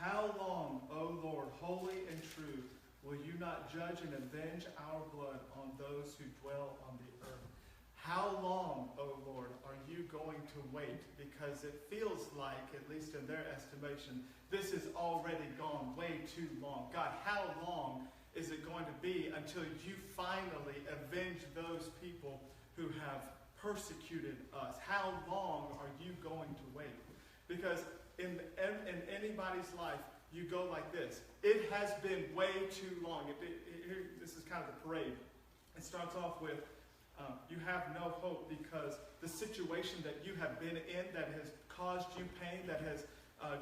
How long, O Lord, holy and true, will you not judge and avenge our blood on those who dwell on the earth? How long, O Lord, are you going to wait? Because it feels like, at least in their estimation, this has already gone way too long. God, how long is it going to be until you finally avenge those people who have persecuted us? How long are you going to wait? Because in anybody's life, you go like this. It has been way too long. This is kind of the parade. It starts off with, you have no hope because the situation that you have been in that has caused you pain, that has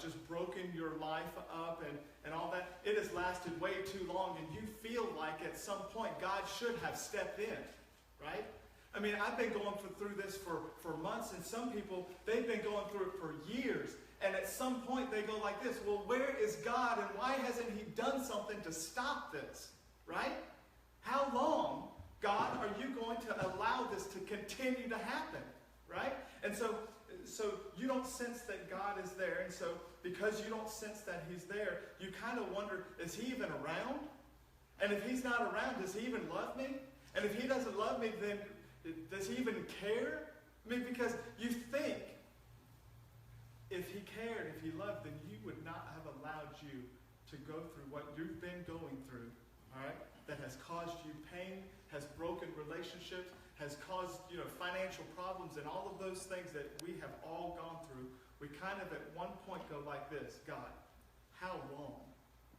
just broken your life up and all that, it has lasted way too long, and you feel like at some point God should have stepped in, right? I mean, I've been going through this for months, and some people, they've been going through it for years. And at some point they go like this, well, where is God, and why hasn't he done something to stop this, right? How long, God, are you going to allow this to continue to happen, right? And so you don't sense that God is there, and so because you don't sense that he's there, you kind of wonder, is he even around? And if he's not around, does he even love me? And if he doesn't love me, then does he even care? I mean, because you think, if he cared, if he loved, then he would not have allowed you to go through what you've been going through, all right, that has caused you pain, has broken relationships, has caused, financial problems, and all of those things that we have all gone through. We kind of at one point go like this, God, how long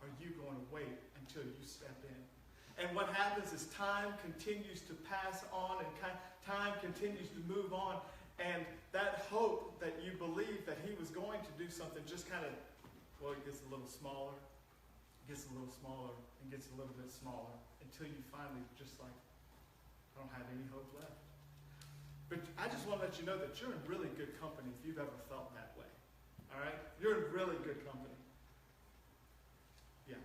are you going to wait until you step in? And what happens is time continues to pass on, and time continues to move on. And that hope that you believe that he was going to do something just kind of, it gets a little smaller, and gets a little bit smaller, until you finally just like, I don't have any hope left. But I just want to let you know that you're in really good company if you've ever felt that way. All right? You're in really good company. Yeah.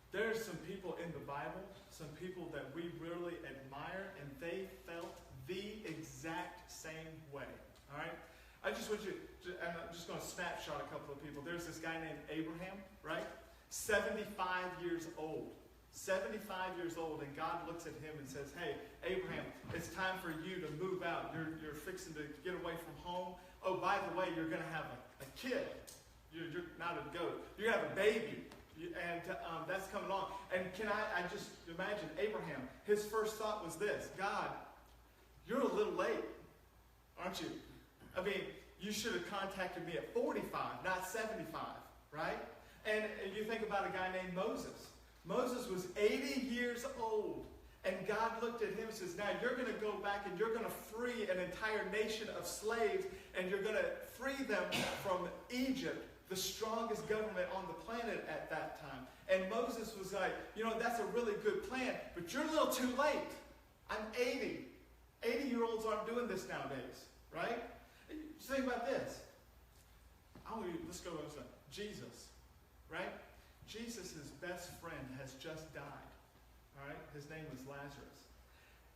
There's some people in the Bible, some people that we really admire, and they felt the exact same way. All right? I just want you to, and I'm just going to snapshot a couple of people. There's this guy named Abraham, right? 75 years old. 75 years old, and God looks at him and says, hey, Abraham, it's time for you to move out. You're fixing to get away from home. Oh, by the way, you're going to have a kid. You're not a goat. You're going to have a baby. And that's coming along. And can I just imagine Abraham, his first thought was this, God, you're a little late, aren't you? I mean, you should have contacted me at 45, not 75, right? And you think about a guy named Moses. Moses was 80 years old, and God looked at him and says, now you're going to go back and you're going to free an entire nation of slaves, and you're going to free them from Egypt, the strongest government on the planet at that time. And Moses was like, that's a really good plan, but you're a little too late. I'm 80. 80-year-olds aren't doing this nowadays, right? Just think about this. Let's go to Jesus, right? Jesus' best friend has just died, all right? His name was Lazarus.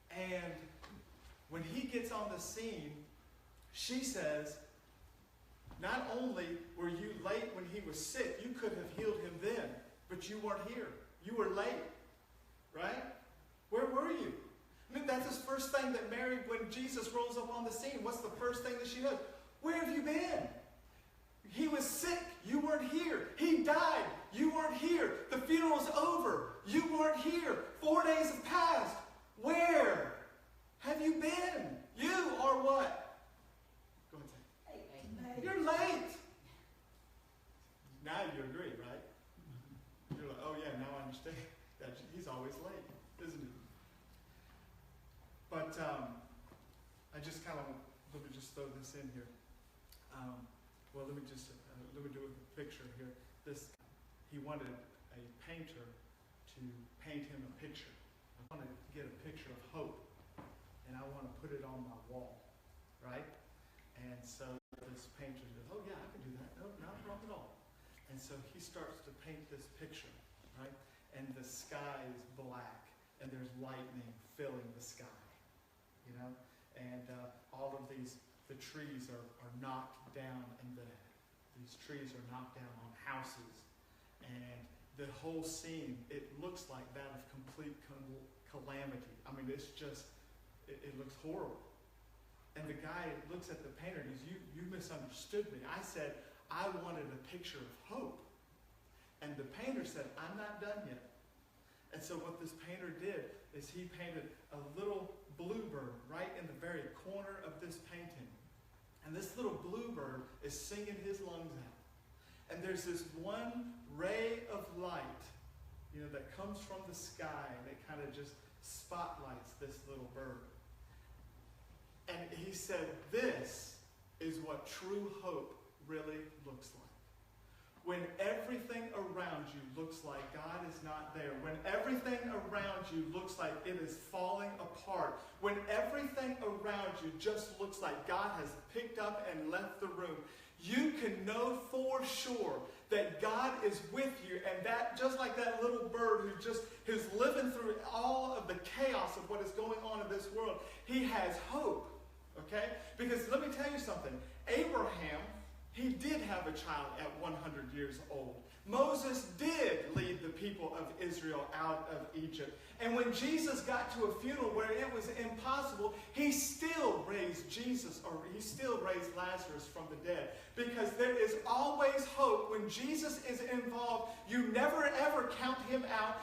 And when he gets on the scene, she says, not only were you late when he was sick, you could have healed him then, but you weren't here. You were late, right? Where were you? I mean, that's the first thing that Mary, when Jesus rolls up on the scene, what's the first thing that she does? Where have you been? He was sick. You weren't here. He died. You weren't here. The funeral's over. You weren't here. 4 days have passed. Where have you been? You are what? Go ahead. Hey. You're late. Now you agree, right? You're like, oh yeah, now I understand. That he's always late, isn't he? But I just kind of, let me just throw this in here. Let me do a picture here. He wanted a painter to paint him a picture. I want to get a picture of hope, and I want to put it on my wall, right? And so this painter says, oh yeah, I can do that. No, not a problem at all. And so he starts to paint this picture, right? And the sky is black, and there's lightning filling the sky, and all of the trees are knocked down, and these as trees are knocked down on houses. And the whole scene, it looks like that of complete calamity. I mean, it's just, it looks horrible. And the guy looks at the painter and goes, you misunderstood me. I said, I wanted a picture of hope. And the painter said, I'm not done yet. And so what this painter did is he painted a little bluebird right in the very corner of this painting. And this little bluebird is singing his lungs out. And there's this one ray of light, that comes from the sky, and it kind of just spotlights this little bird. And he said, this is what true hope really looks like. When everything around you looks like God is not there, when everything around you looks like it is falling apart, when everything around you just looks like God has picked up and left the room, you can know for sure that God is with you, and that just like that little bird who's living through all of the chaos of what is going on in this world, he has hope. Okay? Because let me tell you something. Abraham, he did have a child at 100 years old. Moses did lead the people of Israel out of Egypt. And when Jesus got to a funeral where it was impossible, he still raised Lazarus from the dead. Because there is always hope. When Jesus is involved, you never ever count him out.